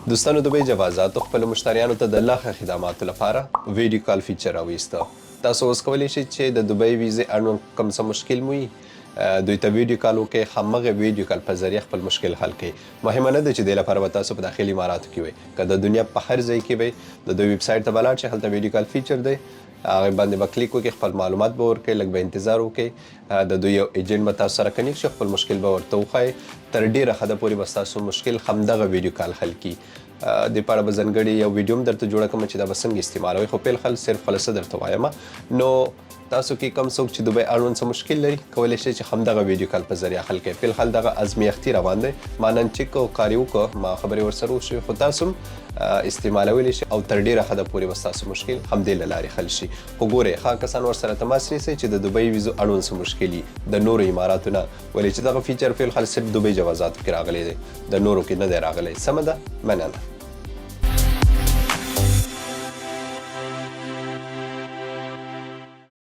دوستانو د دوی جوازاتو خپل مشتریانو ته د لاخه خدماتو لپاره ویډیو کال فیچر راویسته. تاسو اوس کولی شئ چې د دوبۍ ویزې اړوند کوم څه مشکل مو وي دوی ته ویډیو کال وکړئ، همغه ویډیو کال په ذریعه خپل مشکل حل کړئ. مهمه نه ده چې دې لپاره به تاسو په داخلي اماراتو کې وئ، که د دنیا په هر ځای کې وئ د دوی ویب سایټ ته به لاړ شئ، هلته ویډیو کال فیچر دی، هغې باندې به کلیک وکړئ، خپل معلومات به ورکړئ، لږ به انتظار وکړئ، د دوی یو ایجنټ به تاسو سره کنیکټ شي، خپل مشکل به ورته وښایي، تر ډېره حده پورې به ستاسو مشکل همدغه ویډیو کال حل کړي. دې په اړه به ځانګړې یو ویډیو هم درته جوړه کړم چې دا به څنګه استعمالوئ، خو فلحال صرف خلاصه درته وایم. نو تاسو کې کوم څوک چې دوبۍ اړوند څه مشکل لري کولی شئ چې همدغه ویډیو کال په ذریعه حل کړئ. فلحال دغه ازمیښتي روان دی، ما نن چک او کار یې وکړه، ما خبرې ورسره وشوې، خو تاسو هم استعمالولی شئ او تر ډېره حده پورې به ستاسو مشکل همدې له لارې حل شي. خو ګورئ ښه کسان ورسره تماس نیسئ چې د دوبۍ ویزو اړوند څه مشکل وي د نورو اماراتو نه، ولې چې دغه فیچر فلحال صرف دوبۍ جوازاتو کې راغلی دی، د نورو کې نه دی راغلی. سمه ده، مننه.